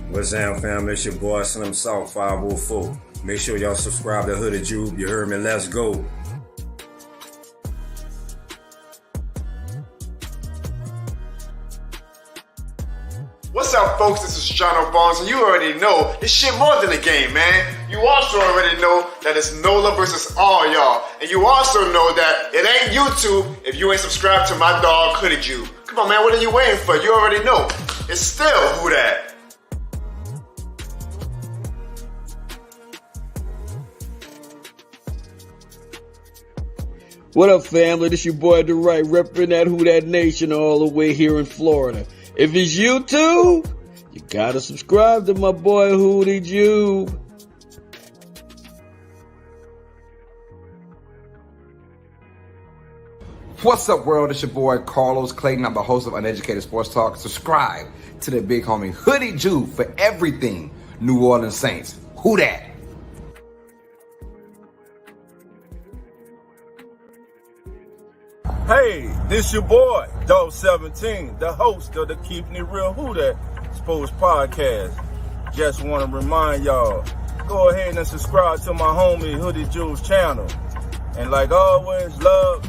What's down, fam? It's your boy Slim South 504. Make sure y'all subscribe to Hooded Jube. You heard me? Let's go. What's up, folks? This is Jono Barnes, and you already know this shit more than a game, man. You also already know that it's NOLA versus all y'all. And you also know that it ain't YouTube if you ain't subscribed to my dog, Hooded Jube. Come on, man, what are you waiting for? You already know. It's still Who Dat. What up, family? This your boy DeRight, repping that Who Dat Nation all the way here in Florida. If it's YouTube, you gotta subscribe to my boy Hoodie Jube. What's up, world? It's your boy Carlos Clayton. I'm the host of Uneducated Sports Talk. Subscribe to the big homie Hoodie Jube for everything New Orleans Saints. Who dat? Hey, this your boy, Dog 17, the host of the Keeping It Real Who Dat Sports Podcast. Just want to remind y'all, go ahead and subscribe to my homie Hoodie Jube's channel. And like always, love.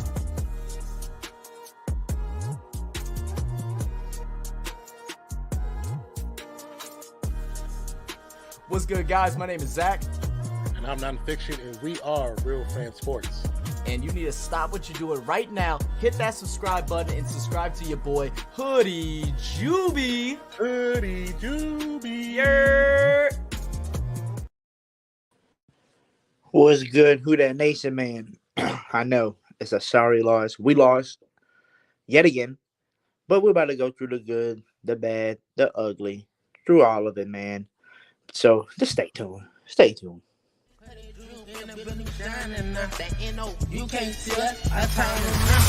What's good, guys? My name is Zach. And I'm Nonfiction, and we are Real Fan Sports. And you need to stop what you're doing right now. Hit that subscribe button and subscribe to your boy, Hoodie Jube. Hoodie Jube. Yeah. What's good, Who Dat Nation, man? I know it's a sorry loss. We lost yet again, but we're about to go through the good, the bad, the ugly, through all of it, man. So just stay tuned. Stay tuned. You can't see us. Our time is now.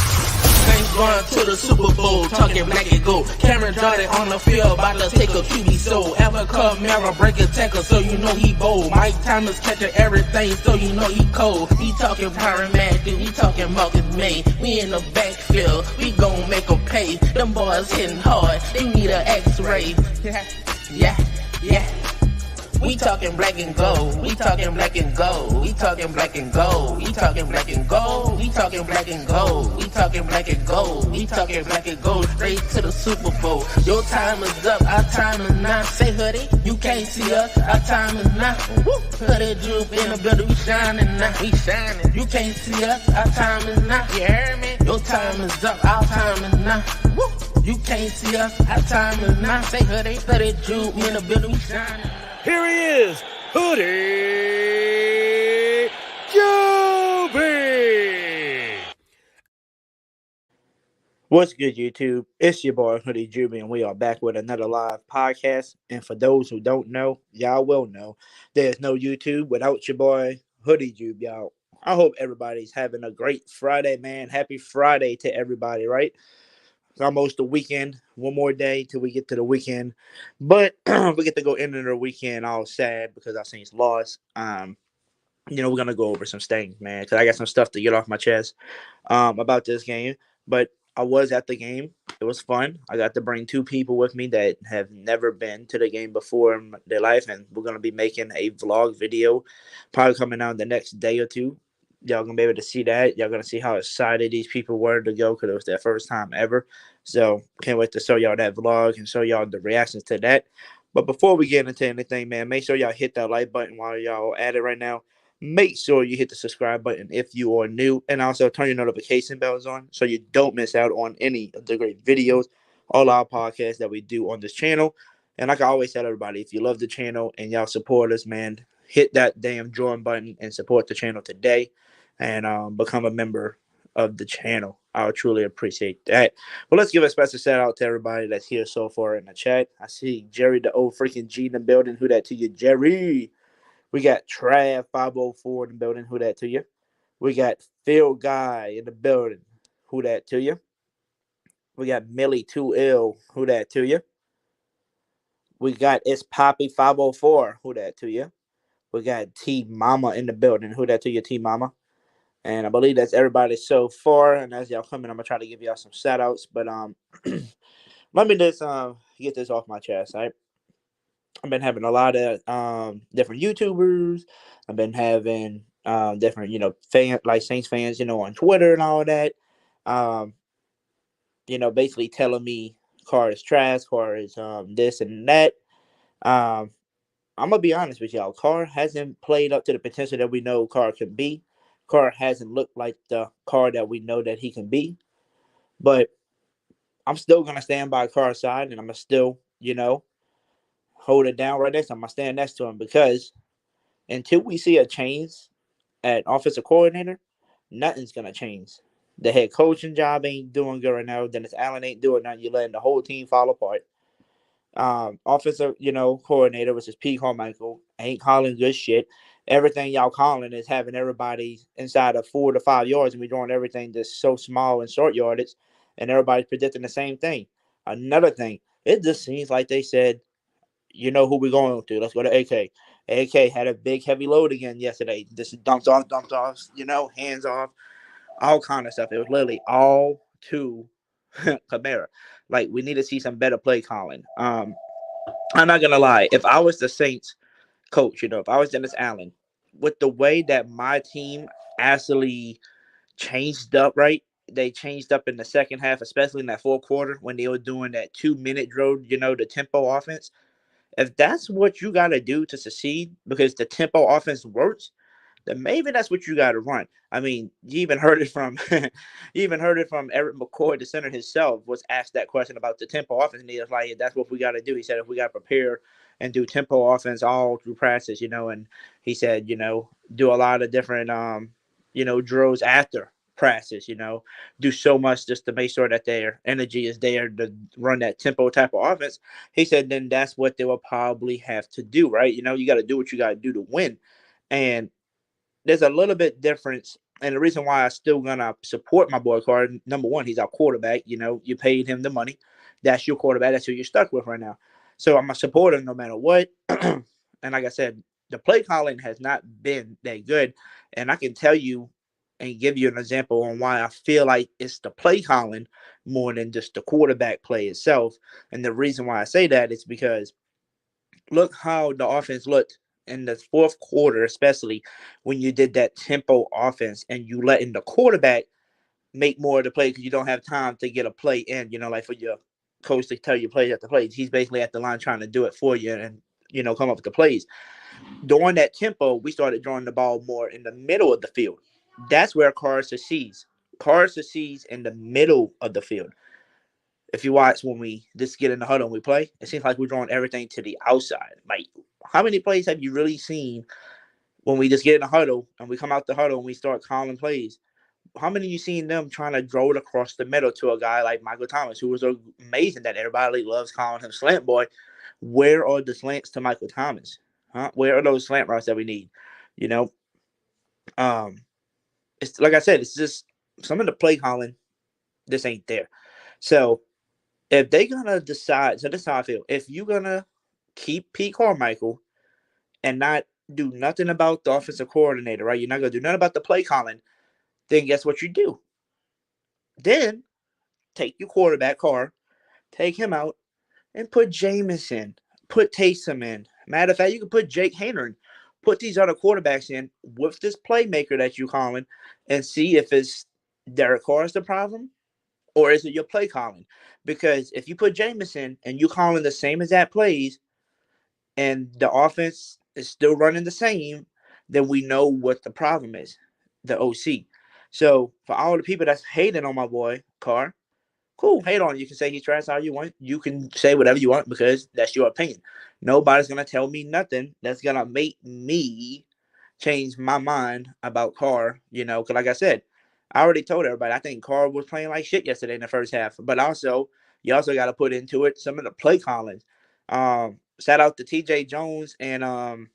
Saints going to the Super Bowl, talking black and gold. Cameron Jordan on the field, about to take a QB soul. Ever Kamara break a tackle, so you know he bold. Mike Thomas catching everything, so you know he cold. We talking Byron Matthew, we talking Marcus May. We in the backfield, we gon' make them pay. Them boys hitting hard, they need an X-ray. Yeah. We talking black and gold. We talking black and gold. We talking black and gold. We talking black and gold. We talking black and gold. We talking black and gold. We talking black and gold. Straight to the Super Bowl. Your time is up. Our time is now. Say Hoodie, you can't see us. Our time is now. Hoodie Jube in the building. We shining now. We shining. You can't see us. Our time is now. You heard me? Your time is up. Our time is now. You can't see us. Our time is now. Say Hoodie, Hoodie Jube in the building. We shining. Here he is, Hoodie Jube. What's good, YouTube? It's your boy, Hoodie Jube, and we are back with another live podcast. And for those who don't know, y'all will know, there's no YouTube without your boy, Hoodie Jube, y'all. I hope everybody's having a great Friday, man. Happy Friday to everybody, right? It's almost the weekend. One more day till we get to the weekend. But we get to go into the weekend all sad because our Saints lost. We're going to go over some things, man, because I got some stuff to get off my chest about this game. But I was at the game. It was fun. I got to bring two people with me that have never been to the game before in their life, and we're going to be making a vlog video probably coming out the next day or two. Y'all going to be able to see that. Y'all going to see how excited these people were to go because it was their first time ever. So can't wait to show y'all that vlog and show y'all the reactions to that. But before we get into anything, man, make sure y'all hit that like button while y'all at it right now. Make sure you hit the subscribe button if you are new. And also turn your notification bells on so you don't miss out on any of the great videos, all our podcasts that we do on this channel. And like I always tell everybody, if you love the channel and y'all support us, man, hit that damn join button and support the channel today. And become a member of the channel. I would truly appreciate that. But let's give a special shout out to everybody that's here so far in the chat. I see Jerry, the old freaking G in the building. Who that to you, Jerry? We got Trav 504 in the building. Who that to you? We got Phil Guy in the building. Who that to you? We got Millie 2L. Who that to you? We got It's Poppy 504. Who that to you? We got T Mama in the building. Who that to you, T Mama? And I believe that's everybody so far. And as y'all coming, I'm going to try to give y'all some shout-outs. But let me just get this off my chest, right? I've been having a lot of different YouTubers. I've been having different, fan like Saints fans, on Twitter and all that. Um, basically telling me Carr is trash, Carr is this and that. Um, I'm gonna be honest with y'all. Carr hasn't played up to the potential that we know Carr can be. Carr hasn't looked like the Carr that we know that he can be. But I'm still gonna stand by Carr's side, and I'm gonna still, hold it down right next to him. I'm gonna stand next to him because until we see a change at offensive coordinator, nothing's gonna change. The head coaching job ain't doing good right now. Dennis Allen ain't doing nothing. You're letting the whole team fall apart. Offensive, coordinator, which is Pete Carmichael, ain't calling good shit. Everything y'all calling is having everybody inside of 4 to 5 yards, and we're doing everything that's so small and short yardage, and everybody's predicting the same thing. Another thing, it just seems like they said, you know who we're going to. Let's go to AK. AK had a big heavy load again yesterday. Just dumped off, hands off, all kind of stuff. It was literally all to Kamara. Like, we need to see some better play calling. I'm not gonna lie. If I was the Saints coach, if I was Dennis Allen, with the way that my team actually changed up, right? They changed up in the second half, especially in that fourth quarter when they were doing that 2-minute drill, the tempo offense. If that's what you got to do to succeed, because the tempo offense works, then maybe that's what you got to run. I mean, you even heard it from Eric McCoy, the center himself, was asked that question about the tempo offense, and he was like, "That's what we got to do." He said, "If we got to prepare and do tempo offense all through practice, and he said, do a lot of different, drills after practice, do so much just to make sure that their energy is there to run that tempo type of offense." He said, then that's what they will probably have to do, right? You got to do what you got to do to win, and there's a little bit difference. And the reason why I still gonna support my boy Carr, number one, he's our quarterback. You paid him the money. That's your quarterback. That's who you're stuck with right now. So I'm gonna support him no matter what. And like I said, the play calling has not been that good. And I can tell you and give you an example on why I feel like it's the play calling more than just the quarterback play itself. And the reason why I say that is because look how the offense looked in the fourth quarter, especially when you did that tempo offense and you letting the quarterback make more of the play because you don't have time to get a play in, like for your coach to tell you plays after plays. He's basically at the line trying to do it for you and, come up with the plays. During that tempo, we started throwing the ball more in the middle of the field. That's where Carr succeeds. Carr succeeds in the middle of the field. If you watch when we just get in the huddle and we play, it seems like we're drawing everything to the outside. Like, how many plays have you really seen when we just get in the huddle and we come out the huddle and we start calling plays? How many you seen them trying to draw it across the middle to a guy like Michael Thomas, who was amazing that everybody loves calling him slant boy? Where are the slants to Michael Thomas? Huh? Where are those slant routes that we need? It's like I said, it's just some of the play calling. This ain't there. So if they're gonna decide, so this is how I feel. If you're gonna keep Pete Carmichael and not do nothing about the offensive coordinator, right? You're not gonna do nothing about the play calling. Then guess what you do? Then take your quarterback Carr, take him out, and put Jameis in, put Taysom in. Matter of fact, you can put Jake Haener in, put these other quarterbacks in with this playmaker that you're calling, and see if it's Derek Carr's the problem or is it your play calling? Because if you put Jameis in and you calling the same exact plays, and the offense is still running the same, then we know what the problem is, the OC. So for all the people that's hating on my boy Carr, cool, hate on him. You can say he's trash all you want. You can say whatever you want because that's your opinion. Nobody's gonna tell me nothing that's gonna make me change my mind about Carr. Because like I said, I already told everybody I think Carr was playing like shit yesterday in the first half. But also, you also got to put into it some of the play calling. Shout out to T.J. Jones and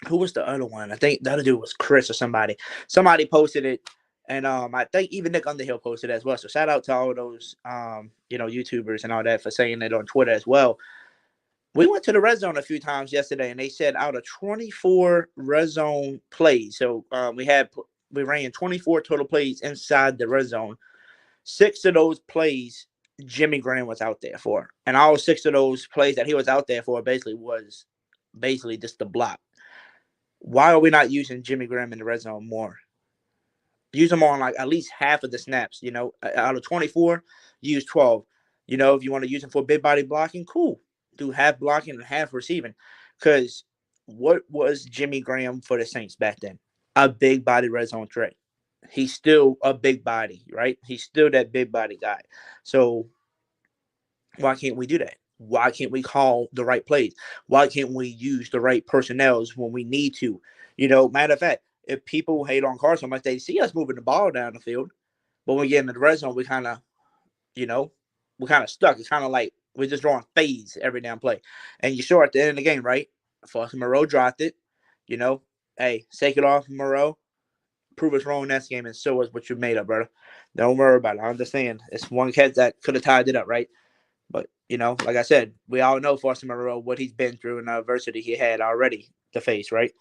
who was the other one? I think the other dude was Chris or somebody. Somebody posted it, and I think even Nick Underhill posted it as well. So shout out to all those YouTubers and all that for saying it on Twitter as well. We went to the red zone a few times yesterday, and they said out of 24 red zone plays, so we ran 24 total plays inside the red zone. 6 of those plays Jimmy Graham was out there for. And all 6 of those plays that he was out there for was just the block. Why are we not using Jimmy Graham in the red zone more? Use him on like at least half of the snaps. Out of 24, use 12. If you want to use him for big body blocking, cool. Do half blocking and half receiving. Because what was Jimmy Graham for the Saints back then? A big body red zone threat. He's still a big body, right? He's still that big body guy. So why can't we do that? Why can't we call the right plays? Why can't we use the right personnel when we need to? Matter of fact, if people hate on Carson so much, they see us moving the ball down the field. But when we get into the red zone, we kind of, we're kind of stuck. It's kind of like we're just drawing fades every damn play. And you saw at the end of the game, right? Foster Moreau dropped it. Hey, shake it off, Moreau. Prove us wrong next game, and show us what you made up, brother. Don't worry about it. I understand. It's one catch that could have tied it up, right? But, like I said, we all know Foster Moreau, what he's been through and the adversity he had already to face, right?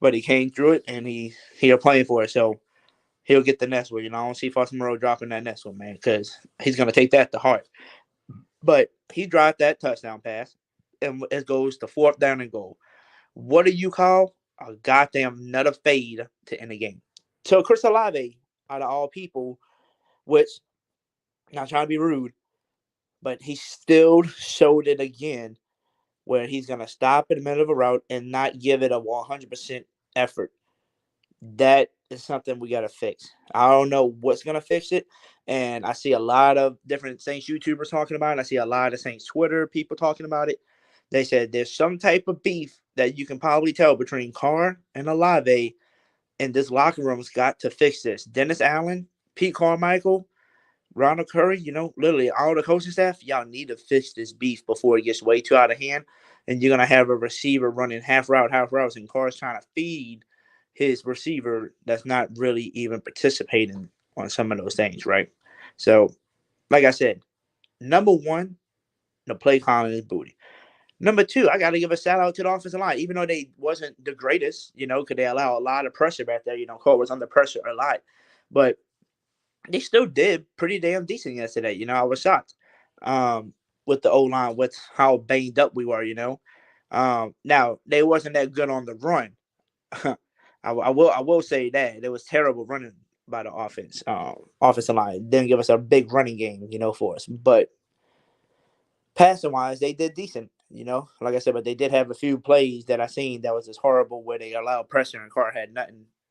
But he came through it, and he's playing for it, so he'll get the next one. I don't see Foster Moreau dropping that next one, man, because he's going to take that to heart. But he dropped that touchdown pass, and it goes to 4th down and goal. What do you call a goddamn another fade to end the game? So Chris Olave, out of all people, which, not trying to be rude, but he still showed it again where he's going to stop in the middle of a route and not give it a 100% effort. That is something we got to fix. I don't know what's going to fix it. And I see a lot of different Saints YouTubers talking about it. I see a lot of Saints Twitter people talking about it. They said there's some type of beef that you can probably tell between Carr and Olave, and this locker room's got to fix this. Dennis Allen, Pete Carmichael, Ronald Curry, literally all the coaching staff, y'all need to fix this beef before it gets way too out of hand. And you're going to have a receiver running half routes, and Carr's trying to feed his receiver that's not really even participating on some of those things, right? So, like I said, number one, the play calling is booty. Number two, I got to give a shout out to the offensive line, even though they wasn't the greatest, because they allow a lot of pressure back there. Cole was under pressure a lot, but they still did pretty damn decent yesterday. I was shocked with the O-line, with how banged up we were, Now, they wasn't that good on the run. I will say that. It was terrible running by the offensive line. Didn't give us a big running game, for us. But passing-wise, they did decent, Like I said, but they did have a few plays that I seen that was just horrible where they allowed pressure and Carr had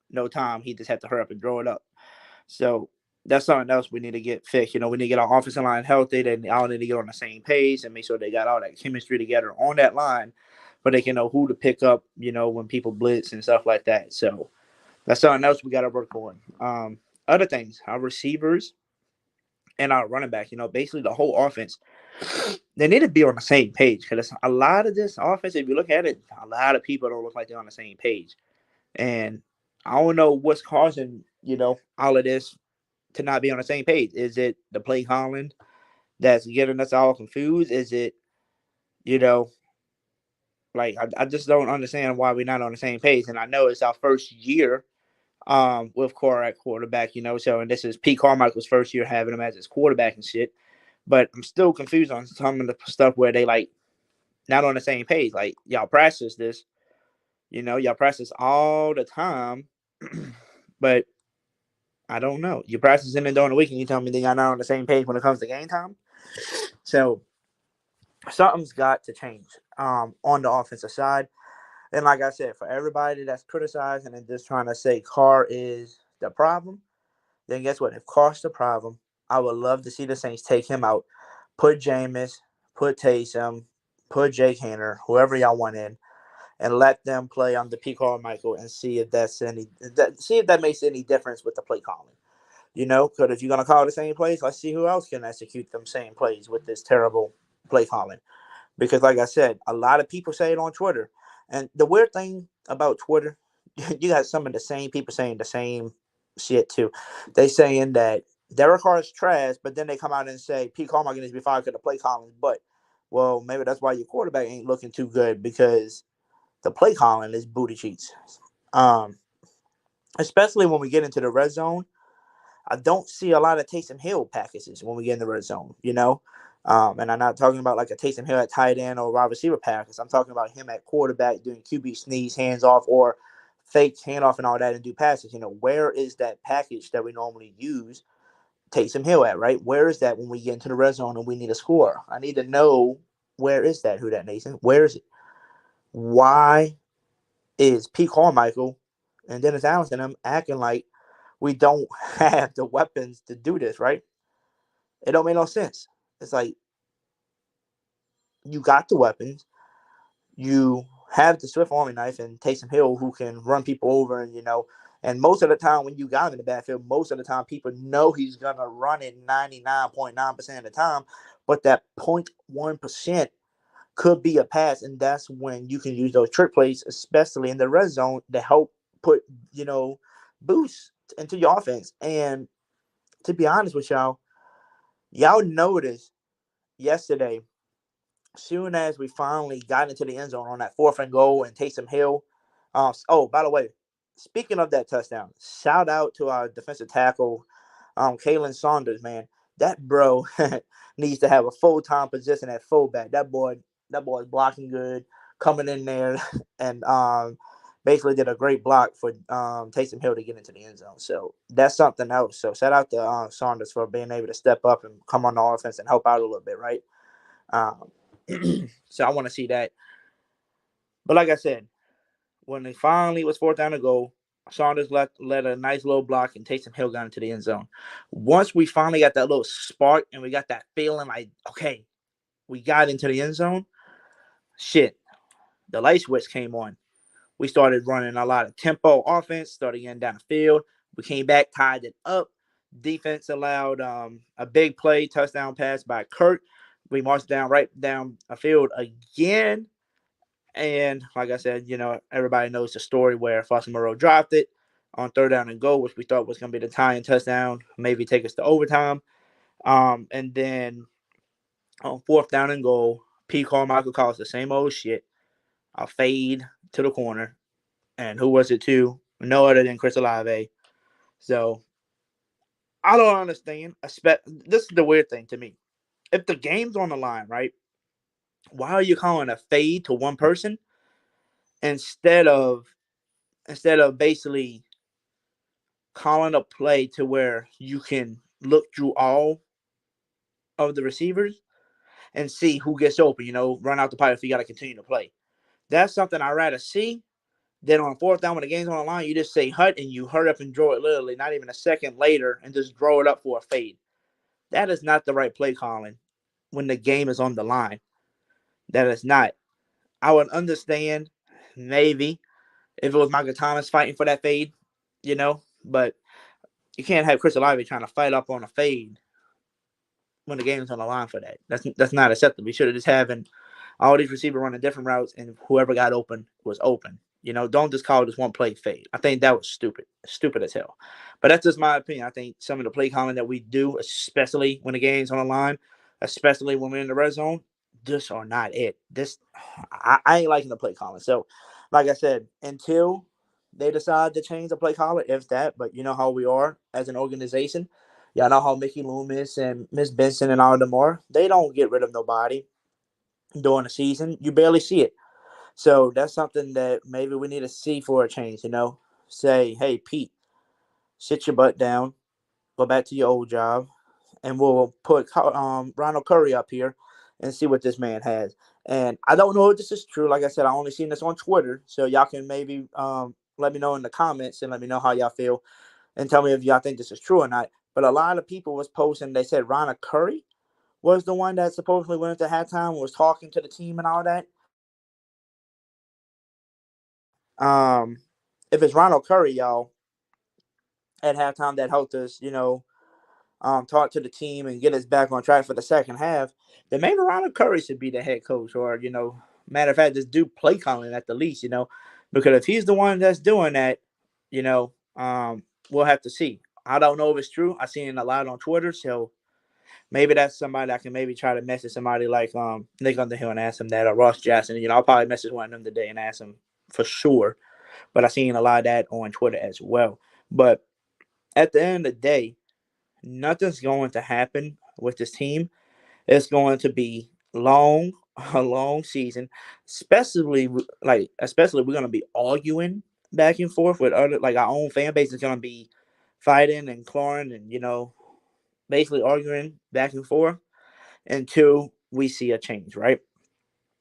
no time. He just had to hurry up and throw it up. So that's something else we need to get fixed. We need to get our offensive line healthy. They all need to get on the same page and make sure they got all that chemistry together on that line, but they can know who to pick up, when people blitz and stuff like that. So that's something else we got to work on. Other things, our receivers and our running back, basically the whole offense, they need to be on the same page, because a lot of this offense, if you look at it, a lot of people don't look like they're on the same page. And I don't know what's causing, all of this to not be on the same page. Is it the play calling that's getting us all confused? Is it, I just don't understand why we're not on the same page. And I know it's our first year with Carr at quarterback, and this is Pete Carmichael's first year having him as his quarterback and shit. But I'm still confused on some of the stuff where they not on the same page. Like, y'all practice this, y'all practice all the time, but I don't know. You're practicing it during the week and you tell me that y'all not on the same page when it comes to game time. So something's got to change on the offensive side. And like I said, for everybody that's criticizing and just trying to say Carr is the problem, then guess what? If Carr's the problem, I would love to see the Saints take him out, put Jameis, put Taysom, put Jake Haener, whoever y'all want in, and let them play under Pete Carmichael and see if that makes any difference with the play calling. Because if you're gonna call the same plays, let's see who else can execute them same plays with this terrible play calling. Because like I said, a lot of people say it on Twitter. And the weird thing about Twitter, you got some of the same people saying the same shit too. They saying that Derek Carr is trash, but then they come out and say Pete Carmichael needs to be fired because the play calling. But, well, maybe that's why your quarterback ain't looking too good, because the play calling is booty cheeks. Especially when we get into the red zone. I don't see a lot of Taysom Hill packages when we get in the red zone, and I'm not talking about like a Taysom Hill at tight end or wide receiver package. I'm talking about him at quarterback doing QB sneeze, hands off, or fake handoff and all that and do passes. Where is that package that we normally use Taysom Hill at, right? Where is that when we get into the red zone and we need a score? I need to know where is that, Who Dat Nation? Where is it? Why is Pete Carmichael and Dennis Allen and them acting like we don't have the weapons to do this, right? It don't make no sense. It's like you got the weapons, you have the Swift Army knife and Taysom Hill who can run people over, and most of the time when you got him in the backfield, most of the time people know he's gonna run it 99.9% of the time, but that 0.1% could be a pass, and that's when you can use those trick plays, especially in the red zone, to help put boost into your offense. And to be honest with y'all noticed yesterday, soon as we finally got into the end zone on that 4th and goal and Taysom Hill. By the way, speaking of that touchdown, shout out to our defensive tackle, Kalen Saunders, man. That bro needs to have a full-time position at fullback. That boy is blocking good, coming in there, and basically did a great block for Taysom Hill to get into the end zone. So that's something else. So shout out to Saunders for being able to step up and come on the offense and help out a little bit, right? So I want to see that. But like I said, when it finally was 4th down to goal, Saunders let a nice little block and Taysom Hill got into the end zone. Once we finally got that little spark and we got that feeling like, okay, we got into the end zone, the light switch came on. We started running a lot of tempo offense, started getting down the field. We came back, tied it up. Defense allowed a big play, touchdown pass by Kirk. We marched right down a field again. And like I said, everybody knows the story where Foster Moreau dropped it on 3rd down and goal, which we thought was going to be the tying touchdown, maybe take us to overtime. And then on 4th down and goal, Pete Carmichael calls the same old shit, a fade to the corner. And who was it to? No other than Chris Olave. So I don't understand. This is the weird thing to me. If the game's on the line, right, why are you calling a fade to one person instead of basically calling a play to where you can look through all of the receivers and see who gets open, run out the pipe if you got to continue to play. That's something I'd rather see than on 4th down when the game's on the line. You just say hut and you hurry up and draw it literally not even a second later and just draw it up for a fade. That is not the right play calling when the game is on the line. That is not. I would understand maybe if it was Michael Thomas fighting for that fade, but you can't have Chris Olave trying to fight up on a fade when the game is on the line for that. That's not acceptable. We should have just having all these receivers running different routes and whoever got open was open. Don't just call this one play fade. I think that was stupid as hell. But that's just my opinion. I think some of the play calling that we do, especially when the game's on the line, especially when we're in the red zone, this are not it. I ain't liking the play calling. So, like I said, until they decide to change the play caller, if that, but you know how we are as an organization. Y'all know how Mickey Loomis and Miss Benson and all of them are. They don't get rid of nobody during the season. You barely see it. So that's something that maybe we need to see for a change, Say, hey, Pete, sit your butt down, go back to your old job, and we'll put Ronald Curry up here and see what this man has. And I don't know if this is true. Like I said, I only seen this on Twitter, so y'all can maybe let me know in the comments and let me know how y'all feel and tell me if y'all think this is true or not. But a lot of people was posting, they said Ronald Curry was the one that supposedly went into halftime and was talking to the team and all that. If it's Ronald Curry, y'all, at halftime that helped us, talk to the team and get us back on track for the second half, then maybe Ronald Curry should be the head coach or, matter of fact, just do play calling at the least, because if he's the one that's doing that, we'll have to see. I don't know if it's true. I seen it a lot on Twitter, so maybe that's somebody I can maybe try to message somebody like Nick Underhill and ask him that, or Ross Jackson. I'll probably message one of them today and ask him for sure. But I seen a lot of that on Twitter as well. But at the end of the day, nothing's going to happen with this team. It's going to be long, a long season, especially we're going to be arguing back and forth with other like our own fan base is going to be fighting and clawing and basically arguing back and forth until we see a change, right?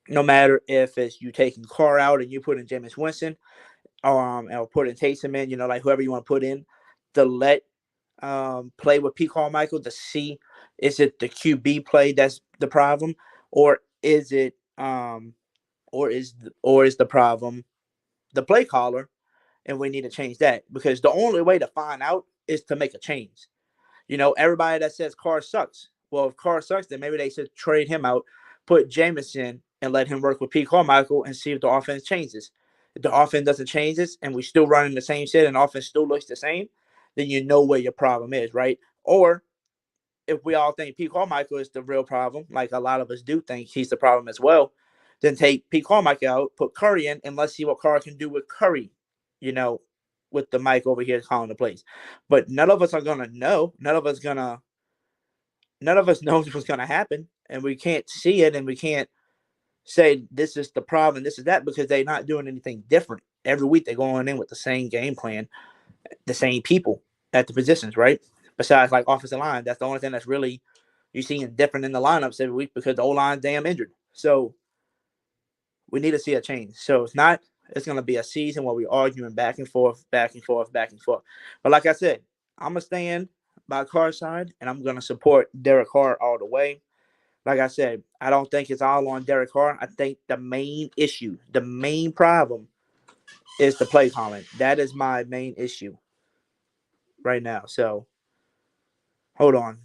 No matter if it's you taking Carr out and you put in Jameis Winston, or putting Taysom in, like whoever you want to put in, to let play with P. Carmichael to see is it the QB play that's the problem, or is it or is the problem the play caller, and we need to change that because the only way to find out is to make a change. Everybody that says Carr sucks. Well, if Carr sucks, then maybe they should trade him out, put Jameson, and let him work with Pete Carmichael and see if the offense changes. If the offense doesn't change this and we still running the same shit and the offense still looks the same, then you know where your problem is, right? Or if we all think Pete Carmichael is the real problem, like a lot of us do think he's the problem as well, then take Pete Carmichael out, put Curry in, and let's see what Carr can do with Curry, you know, with the mic over here calling the plays. But none of us are gonna know. None of us knows what's gonna happen, and we can't see it, and we can't say this is the problem, this is that, because they're not doing anything different. Every week they're going in with the same game plan, the same people at the positions, right? Besides like offensive line, that's the only thing that's really you seeing different in the lineups every week because the O-line's damn injured. So we need to see a change. So it's going to be a season where we're arguing back and forth, back and forth, back and forth. But like I said, I'm going to stand by Carr's side, and I'm going to support Derek Carr all the way. Like I said, I don't think it's all on Derek Carr. I think the main issue, the main problem is the play calling. That is my main issue right now. So hold on.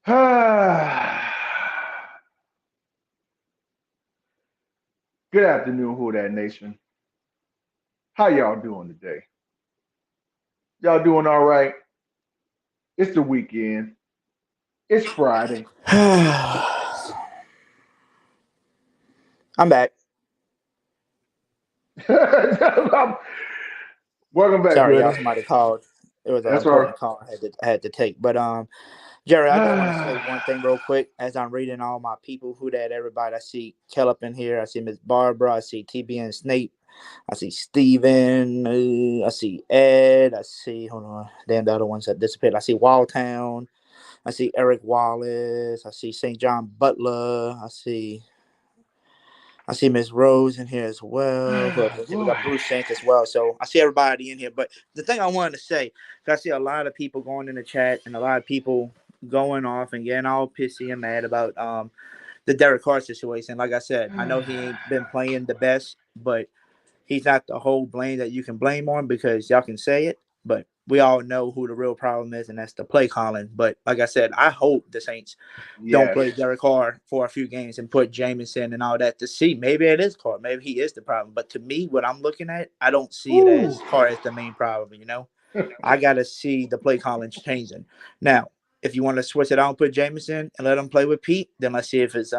Good afternoon, Who That Nation. How y'all doing today? Y'all doing all right? It's the weekend. It's Friday. I'm back. Welcome back, Sorry, y'all. buddy. Somebody called. It was an That's all right. important call I had to take. But Jerry, I just want to say one thing real quick. As I'm reading all my people, Who That everybody, I see Kel up in here. I see Miss Barbara. I see TB and Snape. I see Steven. I see Ed. I see, hold on, damn, the other ones that disappeared. I see Walltown. I see Eric Wallace. I see St. John Butler. I see Miss Rose in here as well. We got Bruce Saints as well. So I see everybody in here. But the thing I wanted to say, I see a lot of people going in the chat and a lot of people going off and getting all pissy and mad about the Derek Carr situation. Like I said, I know he ain't been playing the best, but he's not the whole blame that you can blame on because y'all can say it. But we all know who the real problem is, and that's the play calling. But like I said, I hope the Saints don't play Derek Carr for a few games and put Jameson and all that to see. Maybe it is Carr. Maybe he is the problem. But to me, what I'm looking at, I don't see it as Carr as the main problem, you know? I got to see the play calling changing. Now, if you want to switch it out and put Jameson and let him play with Pete, then let's see if it's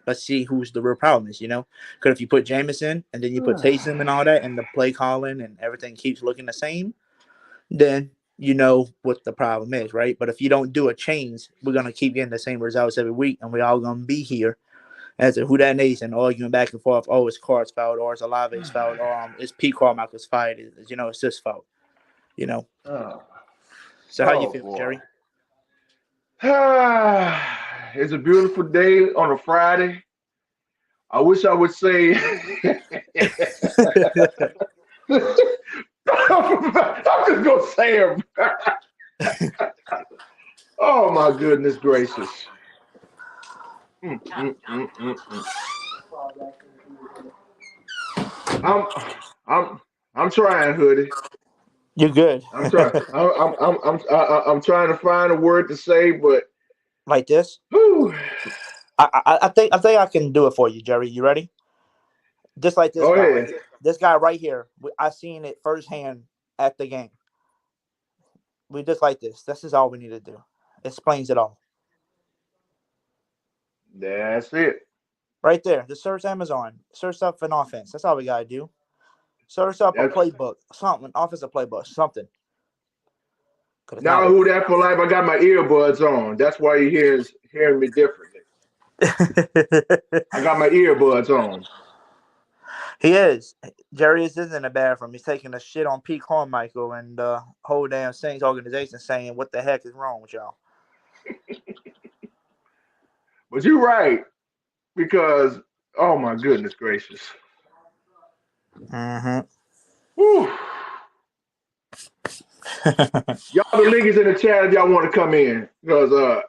let's see who's the real problem is, you know? Because if you put Jameson and then you put Taysom and all that and the play calling and everything keeps looking the same, then you know what the problem is, right? But if you don't do a change, we're going to keep getting the same results every week, and we're all going to be here as a Who That Nation arguing back and forth. Oh, it's Carr's fault, or it's Olave's fault, or it's Pete Carmichael's fight. You know, it's his fault, you know? So how you feel, Jerry? It's a beautiful day on a Friday. I wish I would say I'm just gonna say him. Oh my goodness gracious. I'm trying, Hoodie. You're good. I'm trying. I'm trying to find a word to say, but like this. I think I can do it for you, Jerry. You ready? Just like this guy. Right, this guy right here. I seen it firsthand at the game. We just like this. This is all we need to do. Explains it all. That's it. Right there. Just search Amazon. Search up an offense. That's all we gotta do. Search up a playbook. Something. Offensive playbook. Something. Now Who That for life. I got my earbuds on. That's why you're hearing me differently. I got my earbuds on. He is. Jerry is in the bathroom. He's taking a shit on Pete Carmichael and the whole damn Saints organization saying, what the heck is wrong with y'all? But you're right. Because, oh my goodness gracious. Mm-hmm. Whew. Y'all, the link is in the chat if y'all want to come in. Because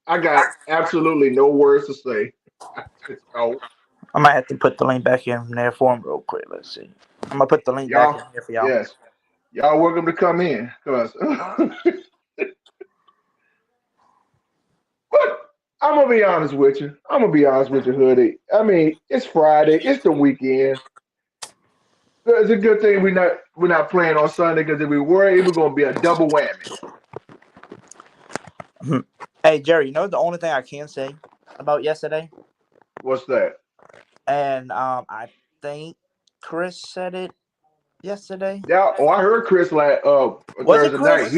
I got absolutely no words to say. I might have to put the link back in there for him real quick. Let's see. I'm going to put the link back in here for y'all. Yes. Y'all welcome to come in. But I'm going to be honest with you. Hoodie. I mean, it's Friday. It's the weekend. It's a good thing we're not playing on Sunday, because if we were, it was going to be a double whammy. Hey, Jerry, you know the only thing I can say about yesterday? What's that? And I think Chris said it yesterday. Yeah, I heard Chris Thursday night.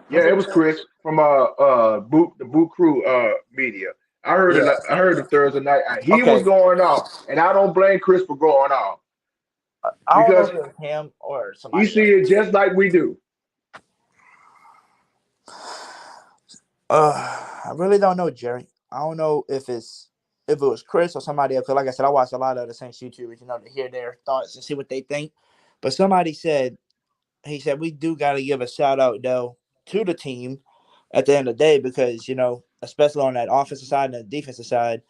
It was Chris from the Boot Crew media. I heard it. I heard it Thursday night. He was going off, and I don't blame Chris for going off. I don't know if it was him or somebody. You see it just like we do. I really don't know, Jerry. I don't know if it was Chris or somebody else. Because like I said, I watched a lot of the Saints YouTubers, you know, to hear their thoughts and see what they think. But somebody said, we do got to give a shout out, though, to the team at the end of the day, because, you know, especially on that offensive side and the defensive side,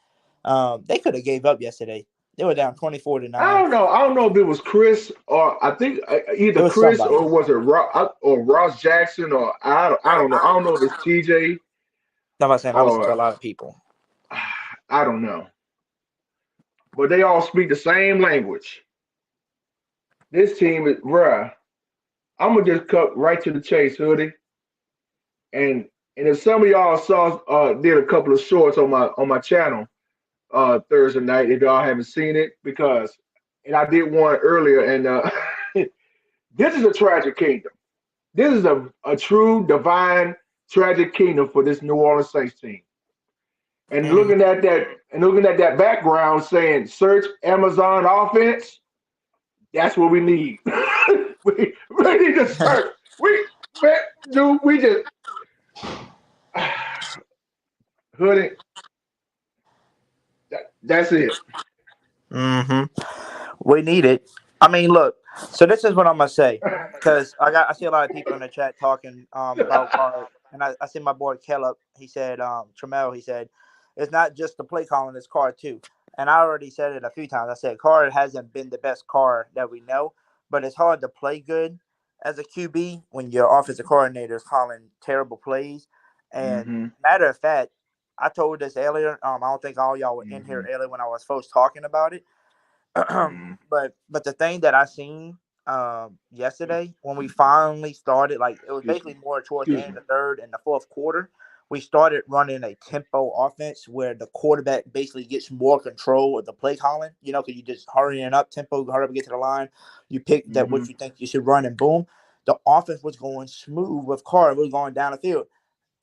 they could have gave up yesterday. They were down 24-9. I don't know if it was Chris or I think either Chris somebody. Or was it Ross Jackson or I don't know. I don't know if it's TJ. I'm not saying I listen to a or lot of people. I don't know, but they all speak the same language. This team is, bruh. I'm gonna just cut right to the chase, Hoodie. And if some of y'all saw did a couple of shorts on my channel Thursday night, if y'all haven't seen it, and I did one earlier, and this is a tragic kingdom. This is a true divine tragic kingdom for this New Orleans Saints team. And looking at that background saying search Amazon offense, that's what we need. we need to search. We just Hoodie. That's it. We need it. I mean, look. So this is what I'm gonna say, because I see a lot of people in the chat talking about Carr, and I see my boy Caleb. He said Trammell. He said it's not just the play calling, it's Carr too. And I already said it a few times. I said Carr hasn't been the best Carr that we know, but it's hard to play good as a QB when your offensive coordinator is calling terrible plays. And matter of fact, I told this earlier. I don't think all y'all were in here earlier when I was first talking about it. But the thing that I seen yesterday when we finally started, like it was basically more towards the end of the third and the fourth quarter, we started running a tempo offense where the quarterback basically gets more control of the play calling, because you just hurrying up tempo, hurry up, get to the line. You pick that what you think you should run, and boom, the offense was going smooth with Carr. It was going down the field.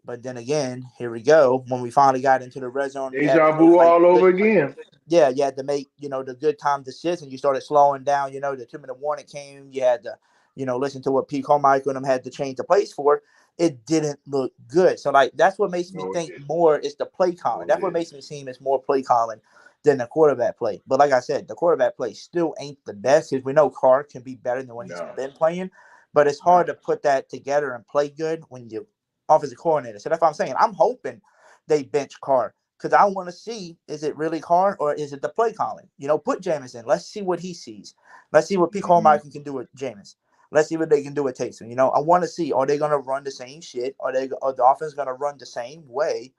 But then again, here we go. When we finally got into the red zone, Deja vu all over again. Yeah, you had to make, the good time decision. You started slowing down, the 2-minute warning came. You had to, listen to what Pete Carmichael and them had to change the plays for. It didn't look good. So, that's what makes me think more is the play calling. That's what makes me seem it's more play calling than the quarterback play. But like I said, the quarterback play still ain't the best because we know Carr can be better than when he's been playing. But it's hard to put that together and play good when you offensive coordinator. So that's what I'm saying. I'm hoping they bench Carr because I want to see, is it really Carr or is it the play calling? Put Jameis in. Let's see what he sees. Let's see what Pete Carmichael can do with Jameis. Let's see what they can do with Taysom. I want to see, are they going to run the same shit? Are the offense going to run the same way?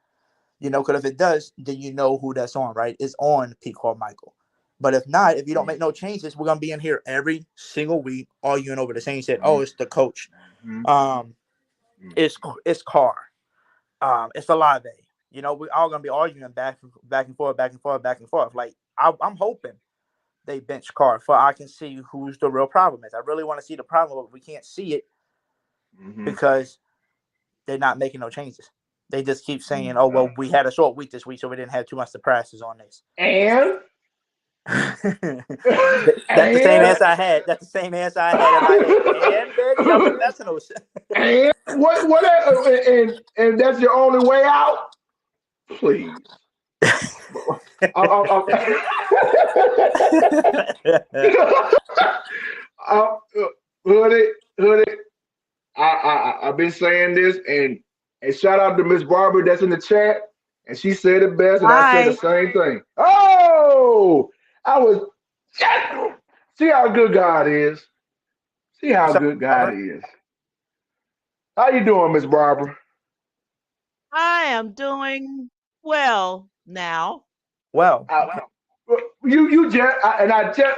Because if it does, then you know who that's on, right? It's on Pete Carmichael. But if not, if you don't make no changes, we're going to be in here every single week arguing over the same shit. Oh, it's the coach. It's Carr. It's Olave. We're all gonna be arguing back and forth. Like I'm hoping they bench Carr for I can see who's the real problem is. I really want to see the problem, but we can't see it because they're not making no changes. They just keep saying, "Oh well, we had a short week this week, so we didn't have too much surprises on this." And that's the same answer I had. That's the same answer I had. And what? And that's your only way out. Please. Hoodie. I've been saying this, and shout out to Miss Barbara that's in the chat, and she said it best, and I said the same thing. Oh, see how good God is. See how good God is. How you doing, Miss Barbara? I am doing well now. Well, you just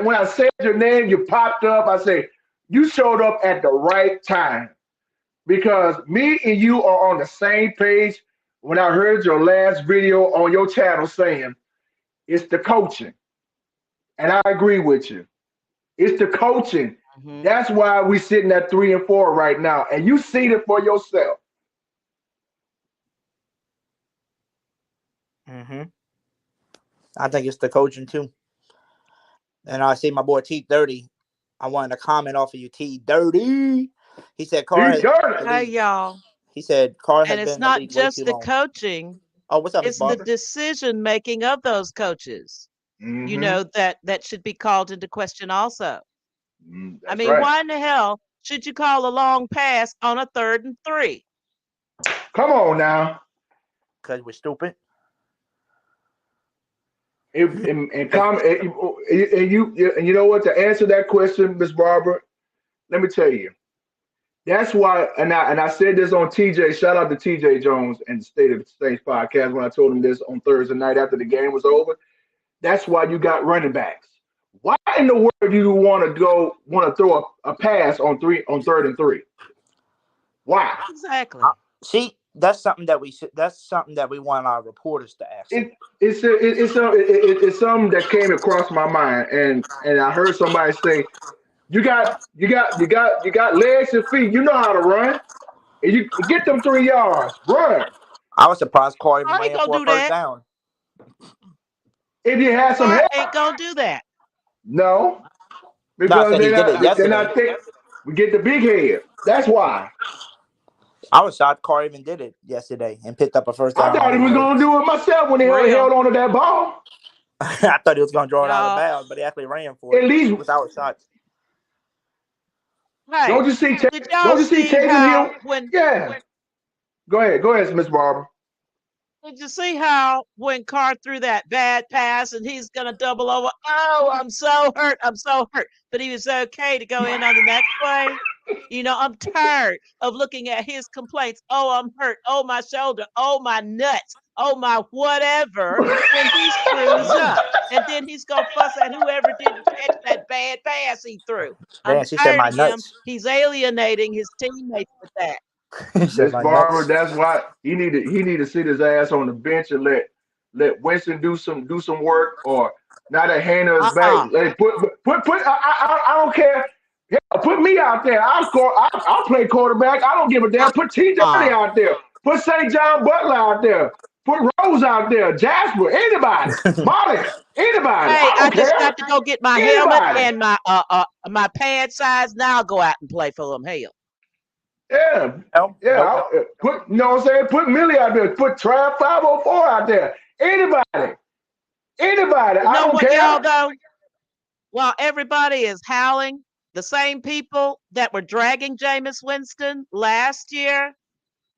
when I said your name, you popped up. I say you showed up at the right time because me and you are on the same page. When I heard your last video on your channel saying it's the coaching, and I agree with you. It's the coaching. That's why we're sitting at 3 and 4 right now, and you seen it for yourself. I think it's the coaching too. And I see my boy T30. I wanted to comment off of you, T30. He said Carr has hey y'all. He said Carr has and it's been not way just too the long. coaching. Oh, what's up? It's the decision making of those coaches. That should be called into question also. I mean, why in the hell should you call a long pass on a 3rd and 3? Come on now. Because we're stupid. And you know what? To answer that question, Miss Barbara, let me tell you. That's why, and I said this on TJ. Shout out to TJ Jones and the State of the Saints podcast when I told him this on Thursday night after the game was over. That's why you got running backs. Why in the world do you want to throw a pass on 3rd and 3? Why? Exactly. See, that's something that we want our reporters to ask. It's something that came across my mind, and I heard somebody say, you got legs and feet. You know how to run. And you get them 3 yards. Run. I was surprised Corey I ain't ran for a first down. If you had some help, ain't gonna do that. No, because they're not thick. We get the big head. That's why. I was shocked Corey even did it yesterday and picked up a first down. I thought he was going to do it myself when he held on to that ball. I thought he was going to draw it out of bounds, but he actually ran for it. At least without shots. Right. Don't you see Taysom Hill? Yeah. Go ahead, Miss Barbara. Did you see how when Carr threw that bad pass and he's going to double over? Oh, I'm so hurt. But he was okay to go in on the next play. You know, I'm tired of looking at his complaints. Oh, I'm hurt. Oh, my shoulder. Oh, my nuts. Oh, my whatever. When he screws up. And then he's going to fuss at whoever didn't catch that bad pass he threw. I'm tired of him. He's alienating his teammates with that. Miss Barbara, that's why he need to sit his ass on the bench and let Winston do some work, or not a hand on his back. Like, I don't care. Hell, put me out there. I'll play quarterback. I don't give a damn. Put T. Dirty out there. Put St. John Butler out there. Put Rose out there. Jasper. Anybody. Molly. Anybody. Hey, I just got to go get my helmet and my pad size. Now I'll go out and play for them. Hell. Yeah. Put, you know what I'm saying? Put Millie out there. Put Trav 504 out there. Anybody. I don't care. Y'all go? While everybody is howling, the same people that were dragging Jameis Winston last year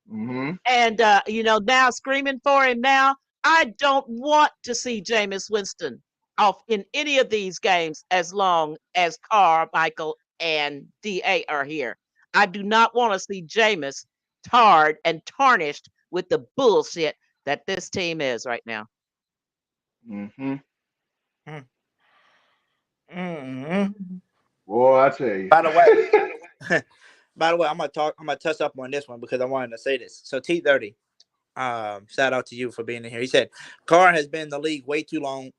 and, now screaming for him now, I don't want to see Jameis Winston off in any of these games as long as Carr, Michael, and D.A. are here. I do not want to see Jameis tarred and tarnished with the bullshit that this team is right now. Boy, I tell you. By the way, I'm gonna touch up on this one because I wanted to say this. So T30, shout out to you for being in here. He said Carr has been in the league way too long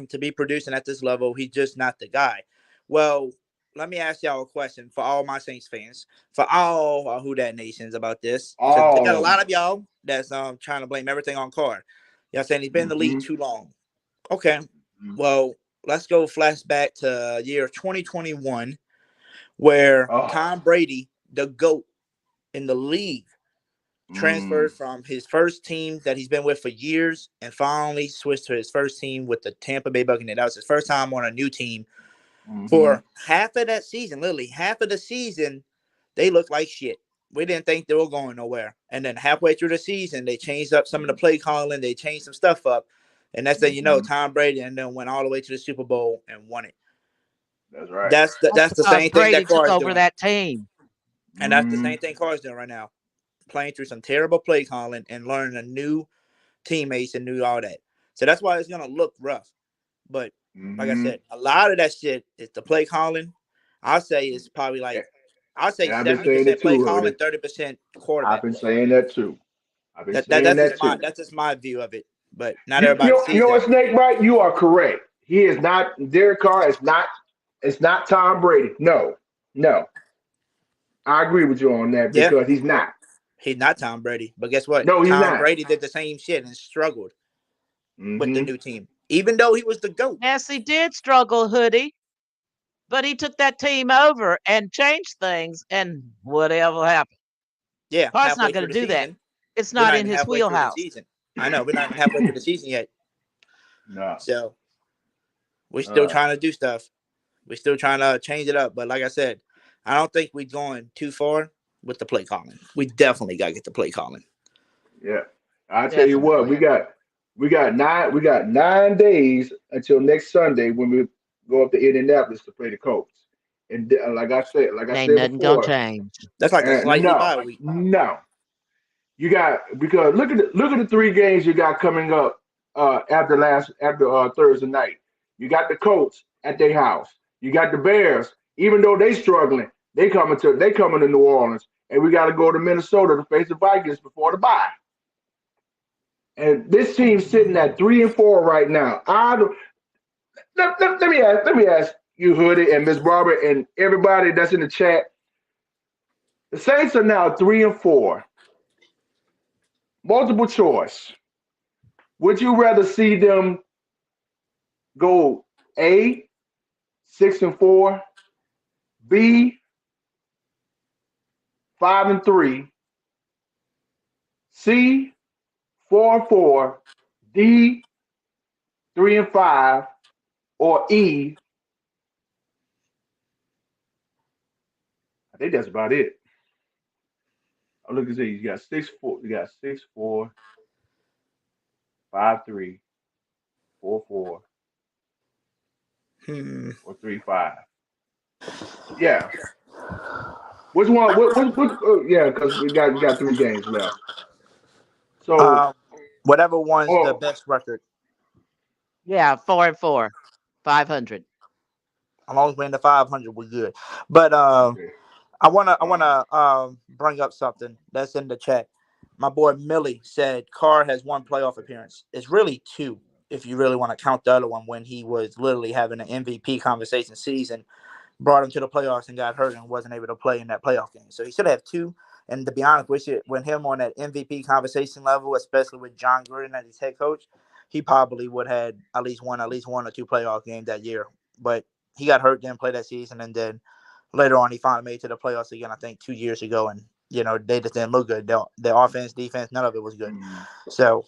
to be producing at this level. He's just not the guy. Well, let me ask y'all a question for all my Saints fans, for all our Who Dat Nations about this. They got a lot of y'all that's trying to blame everything on Carr. Y'all saying he's been in the league too long. Okay, well, let's go flashback to year 2021, where Tom Brady, the GOAT in the league, transferred from his first team that he's been with for years and finally switched to his first team with the Tampa Bay Buccaneers. That was his first time on a new team. For half of that season, literally half of the season, they looked like shit. We didn't think they were going nowhere. And then halfway through the season, they changed up some of the play calling. They changed some stuff up. And that's that, Tom Brady and then went all the way to the Super Bowl and won it. That's right. That's the same thing that Carr's over doing. that team. And that's the same thing Carr's doing right now. Playing through some terrible play calling and learning a new teammates and new all that. So that's why it's going to look rough. But like I said, a lot of that shit is the play calling. I'll say it's probably like, I'll say 70% play calling, 30% quarterback. I've been saying that too. That's just my view of it. But not everybody sees you know what, Snake Bite? You are correct. He is not, Derek Carr is not, it's not Tom Brady. No. I agree with you on that because he's not. He's not Tom Brady. But guess what? No, he's Tom not. Brady did the same shit and struggled with the new team. Even though he was the GOAT. Yes, he did struggle, Hoodie. But he took that team over and changed things, and whatever happened. Yeah. Carr's not going to do that. It's not in his wheelhouse. I know. We're not even halfway through the season yet. No. So we're still trying to do stuff. We're still trying to change it up. But like I said, I don't think we're going too far with the play calling. We definitely got to get the play calling. Yeah. I tell you what, we got 9 days until next Sunday when we go up to Indianapolis to play the Colts. And like I said Ain't nothing gonna before, change. That's like a slightly bye week. No. You got because look at the 3 games you got coming up after Thursday night. You got the Colts at their house. You got the Bears, even though they struggling, they coming to New Orleans, and we got to go to Minnesota to face the Vikings before the bye. And this team's sitting at 3-4 right now. Let me ask you, Hoodie and Miss Barber, and everybody that's in the chat. The Saints are now 3-4. Multiple choice. Would you rather see them go A, 6-4, B, 5-3, C, 4-4, D, 3-5, or E? I think that's about it. Oh, look at this. You got 6-4. You got 6-4, 5-3, 4-4, or 3-5. Yeah. Which one? What yeah, because we got 3 games left. So whatever one's the best record. Yeah, 4-4, 500. As long as we're in the 500, we're good. But I wanna bring up something that's in the chat. My boy Millie said Carr has 1 playoff appearance. It's really 2 if you really want to count the other one when he was literally having an MVP conversation season, brought him to the playoffs and got hurt and wasn't able to play in that playoff game. So he should have 2. And to be honest with you, when him on that MVP conversation level, especially with John Gruden as his head coach, he probably would have at least one or 2 playoff games that year. But he got hurt, didn't play that season, and then later on he finally made it to the playoffs again, I think 2 years ago, and they just didn't look good. Their offense, defense, none of it was good. So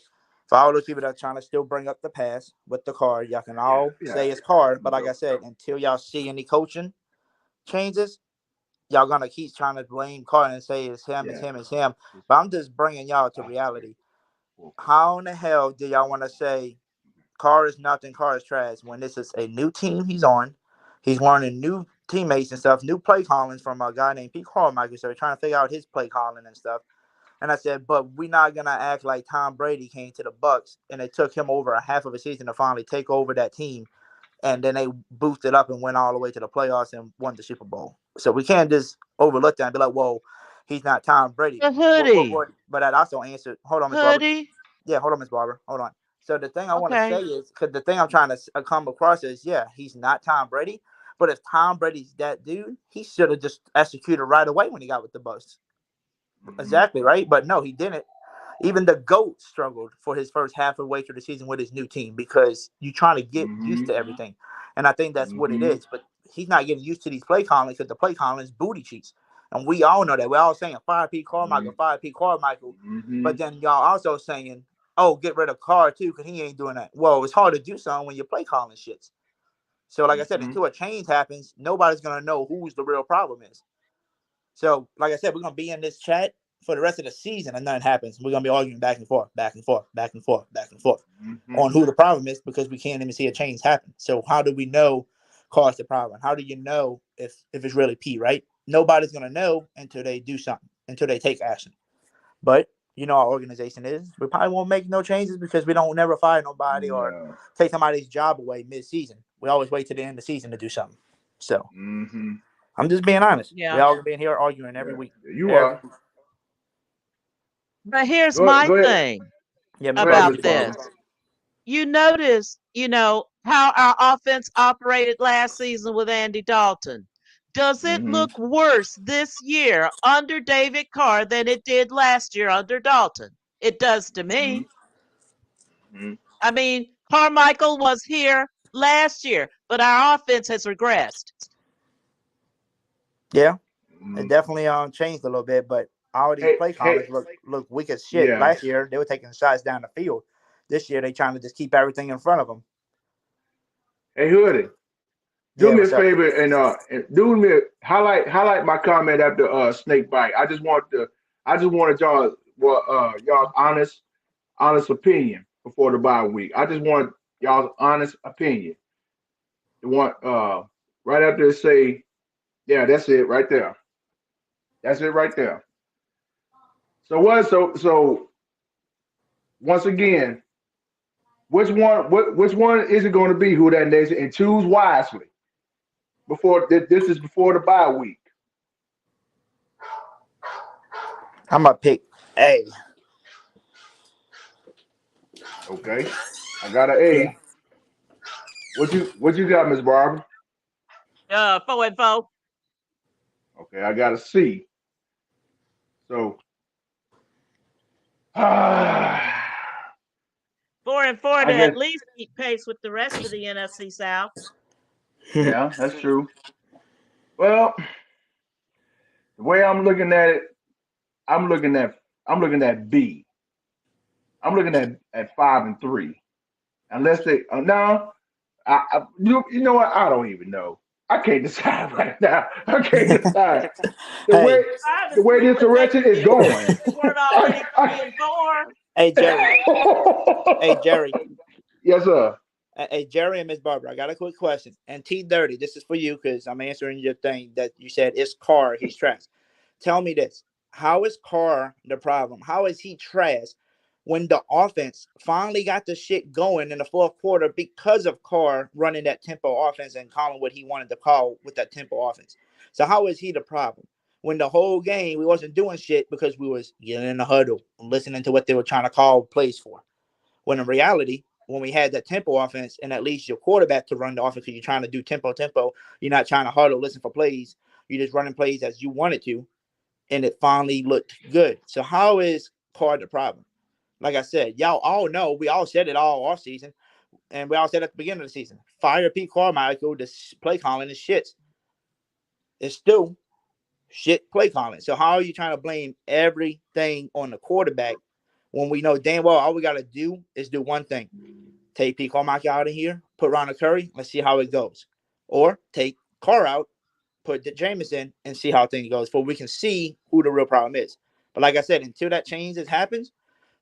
for all those people that are trying to still bring up the past with the Carr, y'all can all say it's Carr, but like I said, until y'all see any coaching changes, y'all gonna keep trying to blame Carr and say it's him, it's him, it's him. But I'm just bringing y'all to reality. How in the hell do y'all want to say Carr is nothing, Carr is trash when this is a new team he's on? He's learning new teammates and stuff, new play callings from a guy named Pete Carmichael. So we're trying to figure out his play calling and stuff. And I said, but we're not gonna act like Tom Brady came to the Bucs and it took him over a half of a season to finally take over that team, and then they boosted up and went all the way to the playoffs and won the Super Bowl. So we can't just overlook that and be like, whoa, he's not Tom Brady. The Hoodie. But that also answered. Hold on, Ms. Barber. Yeah, hold on, Ms. Barber. Hold on. So the thing I want to say is, because the thing I'm trying to come across is, yeah, he's not Tom Brady. But if Tom Brady's that dude, he should have just executed right away when he got with the Bucs. Exactly, right? But no, he didn't. Even the GOAT struggled for his first half of the way through the season with his new team because you're trying to get used to everything. And I think that's what it is. But he's not getting used to these play callings because the play callings booty cheats. And we all know that. We're all saying fire Pete Carmichael, fire Pete Carmichael. But then y'all also saying, oh, get rid of Carr too because he ain't doing that. Well, it's hard to do something when you're play calling shits. So like I said, until a change happens, nobody's going to know who's the real problem is. So, like I said, we're going to be in this chat for the rest of the season and nothing happens. We're going to be arguing back and forth on who the problem is because we can't even see a change happen. So how do we know Carr's the problem? How do you know if it's really P, right? Nobody's going to know until they do something, until they take action. But you know our organization is. We probably won't make no changes because we don't never fire nobody or take somebody's job away mid-season. We always wait to the end of the season to do something. So I'm just being honest. We all been here arguing every week. You are. But here's my thing about this. You notice, how our offense operated last season with Andy Dalton. Does it look worse this year under David Carr than it did last year under Dalton? It does to me. I mean, Carmichael was here last year, but our offense has regressed. Yeah, it definitely changed a little bit, but all these play callers look weak as shit. Last year, they were taking shots down the field. This year, they trying to just keep everything in front of them. Hey, Hoodie, do me a favor and do me highlight my comment after snake bite. I just wanted y'all y'all's honest opinion before the bye week. I just want y'all's honest opinion. You want right after it say Yeah, that's it right there. That's it right there. So what? So once again, which one is it going to be? Who that nation? And choose wisely. Before this is before the bye week. I'm gonna pick A. Okay, I got an A. What you got, Miss Barbara? 4-4. Okay, I got a C. So 4-4 I to guess at least keep pace with the rest of the NFC South. yeah, that's true. Well, the way I'm looking at it, I'm looking at B. I'm looking at 5-3. Unless they no, you know what? I don't even know. I can't decide right now. I can't decide. Hey, The way this direction is going. We're already 3-4. hey, Jerry. Hey, Jerry. Yes, sir. Hey, Jerry and Miss Barbara, I got a quick question. And T30, this is for you because I'm answering your thing that you said it's Carr, he's trash. Tell me this. How is Carr the problem? How is he trash when the offense finally got the shit going in the fourth quarter because of Carr running that tempo offense and calling what he wanted to call with that tempo offense? So how is he the problem? When the whole game we wasn't doing shit because we was getting in the huddle and listening to what they were trying to call plays for. When in reality, when we had that tempo offense and at least your quarterback to run the offense because you're trying to do tempo, you're not trying to huddle, listen for plays. You're just running plays as you wanted to, and it finally looked good. So how is Carr the problem? Like I said, y'all all know, we all said it all off season, and we all said at the beginning of the season, fire Pete Carmichael, this play calling is shit. It's still shit play calling. So how are you trying to blame everything on the quarterback when we know damn well all we got to do is do one thing? Take Pete Carmichael out of here, put Ronald Curry, let's see how it goes. Or take Carr out, put Jameis in, and see how things goes, for we can see who the real problem is. But like I said, until that change happens,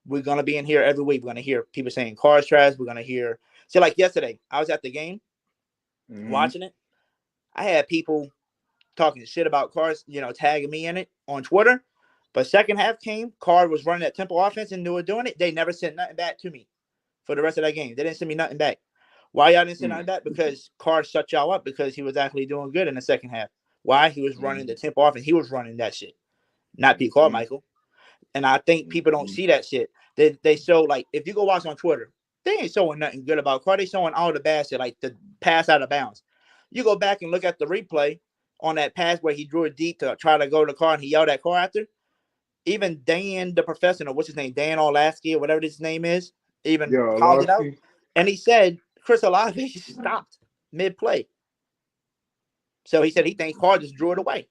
we're going to be in here every week. We're going to hear people saying Carr's trash. We're going to hear, see, like yesterday, I was at the game watching it. I had people talking shit about Carr's, tagging me in it on Twitter. But second half came, Carr was running that tempo offense and they were doing it. They never sent nothing back to me for the rest of that game. They didn't send me nothing back. Why y'all didn't send nothing back? Because Carr shut y'all up because he was actually doing good in the second half. Why? He was running the tempo offense. He was running that shit, not Pete Carmichael. And I think people don't see that shit. They show, like, if you go watch on Twitter, they ain't showing nothing good about Carr. They showing all the bad shit, like the pass out of bounds. You go back and look at the replay on that pass where he drew it deep to try to go to Carr and he yelled at Carr after. Even Dan, the professional, what's his name, Dan Orlovsky or whatever his name is, even called it out. And he said Chris Olave stopped mid-play. So he said he thinks Carr just drew it away.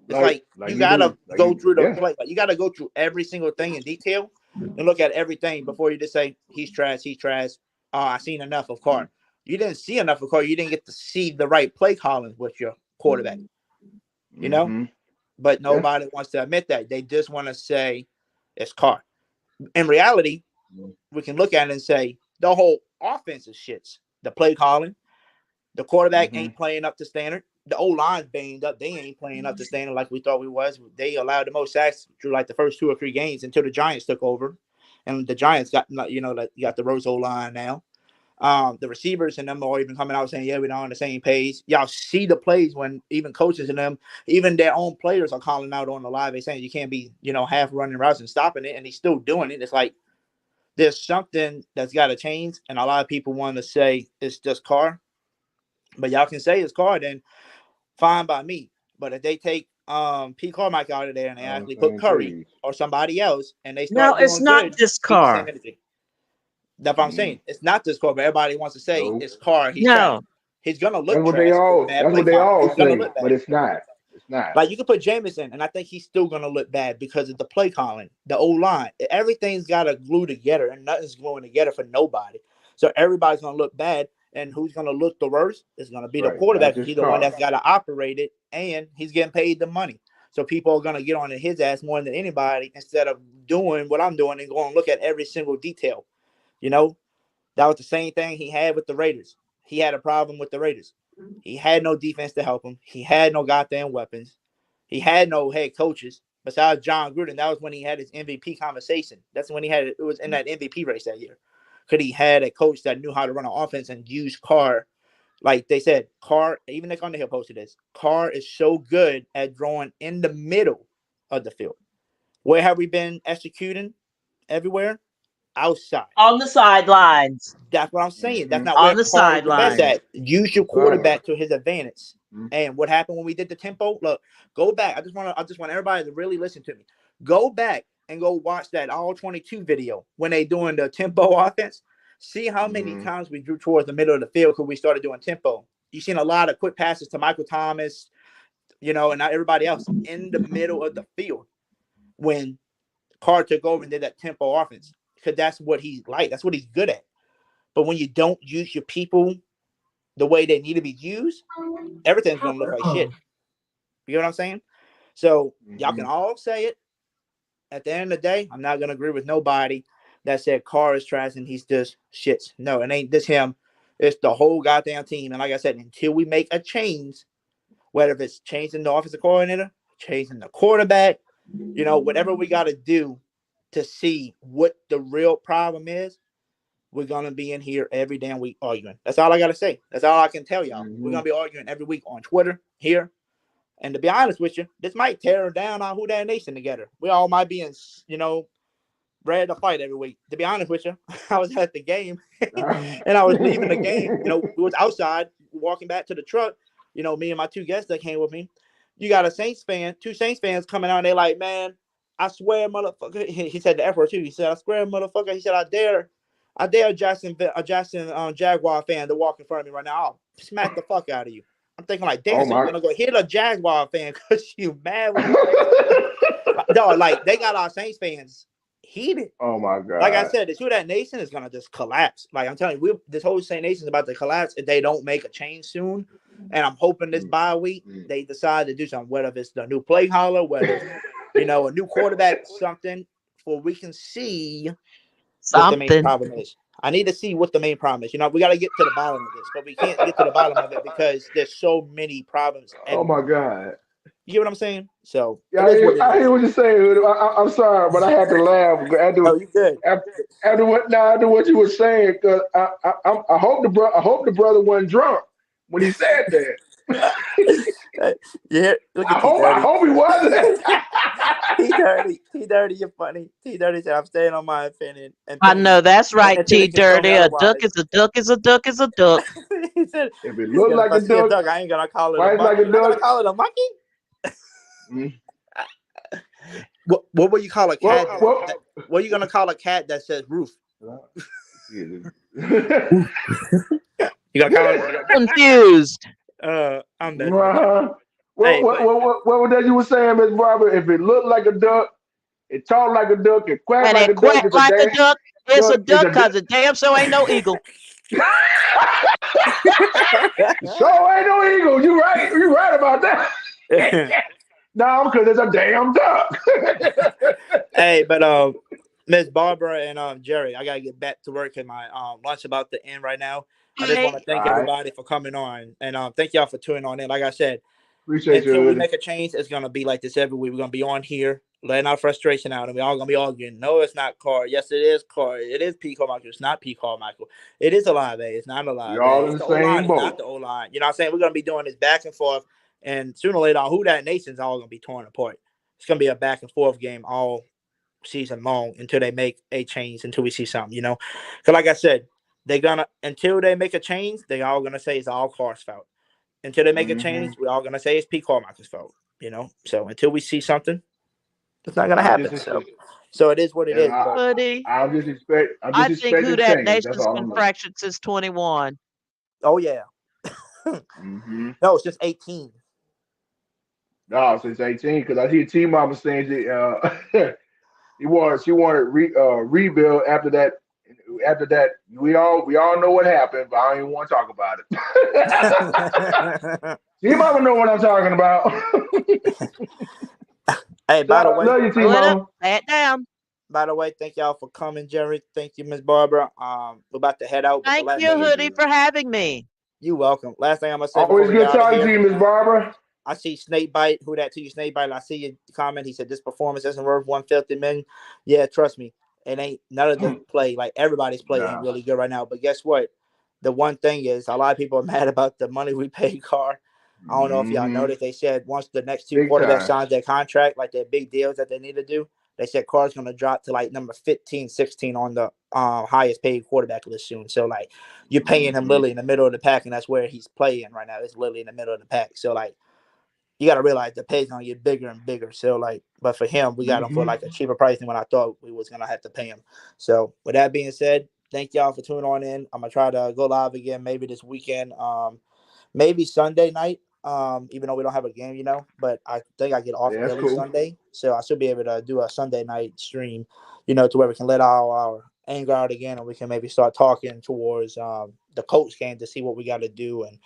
It's like you gotta go through the play. Like, you gotta go through every single thing in detail and look at everything before you just say he's trash. Oh, I seen enough of Carr. You didn't see enough of Carr. You didn't get to see the right play calling with your quarterback. You know, but nobody wants to admit that. They just want to say it's Carr. In reality, we can look at it and say the whole offense is shits. The play calling, the quarterback ain't playing up to standard. The O-line's banged up. They ain't playing up to standard like we thought we was. They allowed the most sacks through like the first 2 or 3 games until the Giants took over. And the Giants got, you got the Rose O-line now. The receivers and them are even coming out saying, yeah, we're not on the same page. Y'all see the plays when even coaches and them, even their own players are calling out on the live. They saying you can't be, half running routes and stopping it. And he's still doing it. It's like there's something that's got to change. And a lot of people want to say it's just Carr. But y'all can say it's Carr, then fine by me. But if they take Pete Carmichael out of there and they actually put Curry or somebody else and they start doing it's not good, just Carr. That's what I'm saying. It's not just Carr, but everybody wants to say it's Carr. He's gonna look. That's what they all say, but it's not. It's not. Like, you can put Jameis in, and I think he's still gonna look bad because of the play calling, the O-line. Everything's gotta glue together, and nothing's gluing together for nobody. So everybody's gonna look bad. And who's going to look the worst is going to be the quarterback. He's the one that's got to operate it, and he's getting paid the money. So people are going to get on his ass more than anybody instead of doing what I'm doing and going to look at every single detail. That was the same thing he had with the Raiders. He had a problem with the Raiders. He had no defense to help him. He had no goddamn weapons. He had no head coaches besides John Gruden. That was when he had his MVP conversation. That's when it was in that MVP race that year. Because he had a coach that knew how to run an offense and use Carr. Like they said, Carr, even Nick Underhill posted this, Carr is so good at throwing in the middle of the field. Where have we been executing? Everywhere? Outside. On the sidelines. That's what I'm saying. That's not on where the Carr is the best sidelines. at. Use your quarterback to his advantage. And what happened when we did the tempo? Look, go back. I just want everybody to really listen to me. Go back and go watch that all 22 video when they doing the tempo offense. See how many times we drew towards the middle of the field because we started doing tempo. You've seen a lot of quick passes to Michael Thomas, and not everybody else in the middle of the field when Carr took over and did that tempo offense. Because that's what he's like. That's what he's good at. But when you don't use your people the way they need to be used, everything's going to look like shit. You know what I'm saying? So y'all can all say it. At the end of the day, I'm not going to agree with nobody that said Carr is trash and he's just shits. No, it ain't just him. It's the whole goddamn team. And like I said, until we make a change, whether it's changing the offensive coordinator, changing the quarterback, whatever we got to do to see what the real problem is, we're going to be in here every damn week arguing. That's all I got to say. That's all I can tell y'all. We're going to be arguing every week on Twitter, here. And to be honest with you, this might tear down our Who Dat Nation together. We all might be in, ready to fight every week. To be honest with you, I was at the game and I was leaving the game. We was outside walking back to the truck. Me and my two guests that came with me. You got two Saints fans coming out and they like, man, I swear, motherfucker. He said the F word too. He said, I swear, motherfucker. He said, I dare a Jackson Jaguar fan to walk in front of me right now. I'll smack the fuck out of you. I'm thinking like, damn, so you're gonna go hit a Jaguar fan because you mad with dog, like they got our Saints fans heated. Oh my god. Like I said, the Who Dat Nation is gonna just collapse. Like I'm telling you, this whole Saint Nation is about to collapse if they don't make a change soon. And I'm hoping this bye week they decide to do something, whether it's the new play caller, whether it's, a new quarterback, something, for we can see what the main problem is. I need to see what the main problem is. We got to get to the bottom of this, but we can't get to the bottom of it because there's so many problems. Oh my god. You get what I'm saying? So yeah, I hear what you're saying. I'm sorry, but I had to laugh. You good? After what you were saying, because I hope the brother wasn't drunk when he said that. Yeah, look at I hope he wasn't. T Dirty, you're funny. T Dirty said, "I'm staying on my opinion." I know that's right, T Dirty. A duck is a duck is a duck is a duck. He said, "If it looks like a duck, I ain't gonna call it a monkey. I'm gonna call it a monkey." What would you call a cat? What are you gonna call a cat that says roof? You gonna call it confused? I'm done. What was that you were saying, Miss Barbara? If it looked like a duck, it talked like a duck, it quacked like a duck. And it quacked like a duck. It's a duck because it damn so ain't no eagle. So ain't no eagle. You right. You right about that. No, because it's a damn duck. Hey, but Miss Barbara and Jerry, I gotta get back to work and my lunch about to end right now. I just want to thank everybody for coming on and thank y'all for tuning on in. Like I said, until we make a change, it's gonna be like this every week. We're gonna be on here, letting our frustration out, and we're all gonna be arguing. No, it's not Carr. Yes, it is Carr. It is P. Carmichael. It's not P. Carmichael. It is Olave. It's not Olave. You're all in the same boat. It's not the O-line. You know what I'm saying? We're gonna be doing this back and forth, and sooner or later, Who Dat Nation's all gonna be torn apart. It's gonna be a back and forth game all season long until they make a change, until we see something. Because like I said, until they make a change, they all gonna say it's all Carr's fault. Until they make a change, we're all gonna say it's P. Carmichael's fault. So until we see something, it's not gonna happen. So it is what it is. I'll just expect. I think Who Dat Nation's been fractured since 21. Oh yeah. No, it's just 18. No, since 18, because I hear T-Mama saying she wanted rebuild after that. After that, we all know what happened, but I don't even want to talk about it. T-Mama know what I'm talking about. Hey, by the way, love you, T-Mama. Back down. By the way, thank y'all for coming, Jerry. Thank you, Miss Barbara. We're about to head out. Thank you, Hoodie, for having me. You welcome. Last thing I'm gonna say. Always good talking to you, Miss Barbara. I see Snakebite. Who that to you, Snakebite? I see your comment. He said this performance isn't worth $150 million. Yeah, trust me, it ain't. None of them play like everybody's play ain't really good right now. But guess what? The one thing is, a lot of people are mad about the money we paid Carr. I don't know if y'all noticed. They said once the next two quarterbacks sign their contract, like their big deals that they need to do, they said Carr's going to drop to like number 15, 16 on the highest paid quarterback list soon. So like you're paying him literally in the middle of the pack, and that's where he's playing right now. It's literally in the middle of the pack. So like you got to realize the pay's going to get bigger and bigger. So like, but for him, we got him for like a cheaper price than what I thought we was going to have to pay him. So with that being said, thank y'all for tuning on in. I'm going to try to go live again maybe this weekend, maybe Sunday night. Even though we don't have a game, but I think I get off early Sunday, so I should be able to do a Sunday night stream, to where we can let our anger out again, and we can maybe start talking towards the Colts game to see what we got to do, and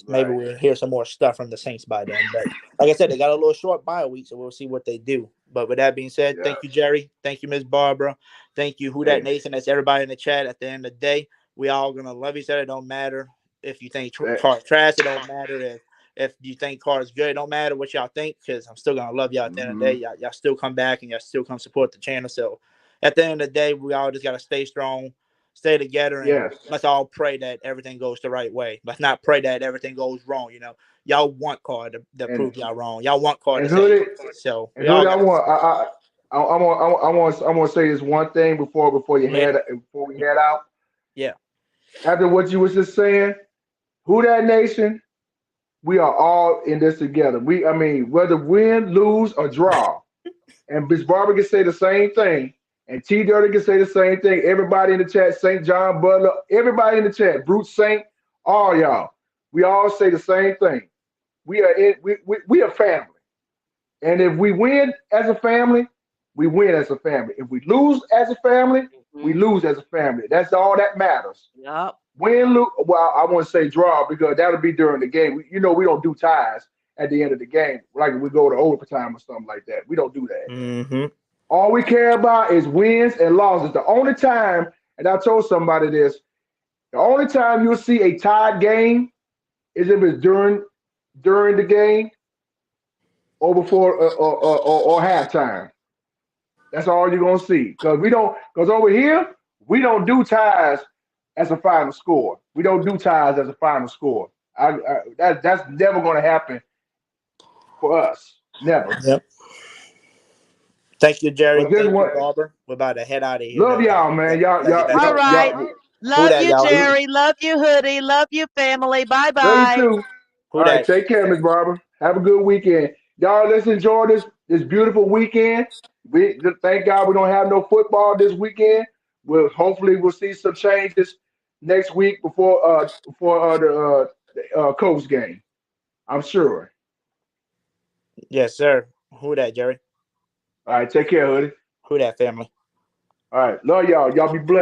maybe we'll hear some more stuff from the Saints by then. But like I said, they got a little short bye week, so we'll see what they do. But with that being said, thank you, Jerry. Thank you, Miss Barbara. Thank you, Who Dat Nathan. That's everybody in the chat. At the end of the day, we all gonna love each other. It don't matter if you think Carr's trash. It don't matter if you think Carr is good. It don't matter what y'all think, because I'm still gonna love y'all at the end of the day. Y'all still come back and y'all still come support the channel. So at the end of the day, we all just gotta stay strong, stay together, and let's all pray that everything goes the right way. Let's not pray that everything goes wrong. Y'all want Carr to prove y'all wrong. Y'all want Carr to say so. I want to say this one thing before we head out. Yeah. After what you was just saying, Who Dat Nation? We are all in this together. Whether win, lose, or draw. And Miss Barbara can say the same thing. And T Dirty can say the same thing. Everybody in the chat, St. John Butler, everybody in the chat, Brute Saint, all y'all. We all say the same thing. We are family. And if we win as a family, we win as a family. If we lose as a family, we lose as a family. That's all that matters. Yep. Win, lose, well, I want to say draw, because that'll be during the game. We don't do ties at the end of the game, like we go to overtime or something like that. We don't do that. All we care about is wins and losses. The only time, and I told somebody this, the only time you'll see a tied game is if it's during the game or before or halftime. That's all you're gonna see. Because over here, we don't do ties as a final score. We don't do ties as a final score. That's never going to happen for us. Never. Yep. Thank you, Jerry. Thank you, Barbara. We're about to head out of here. Love y'all, man. Y'all. All right. Love you, Jerry. Love you, Hoodie. Love you, family. Bye-bye. Love you too. All right. Take care, Miss Barbara. Have a good weekend. Y'all, let's enjoy this beautiful weekend. Thank God we don't have no football this weekend. Hopefully we'll see some changes next week before the Colts game. I'm sure. Yes, sir. Who that, Jerry? All right, take care, Hoodie. Who that, family? All right, love y'all. Y'all be blessed.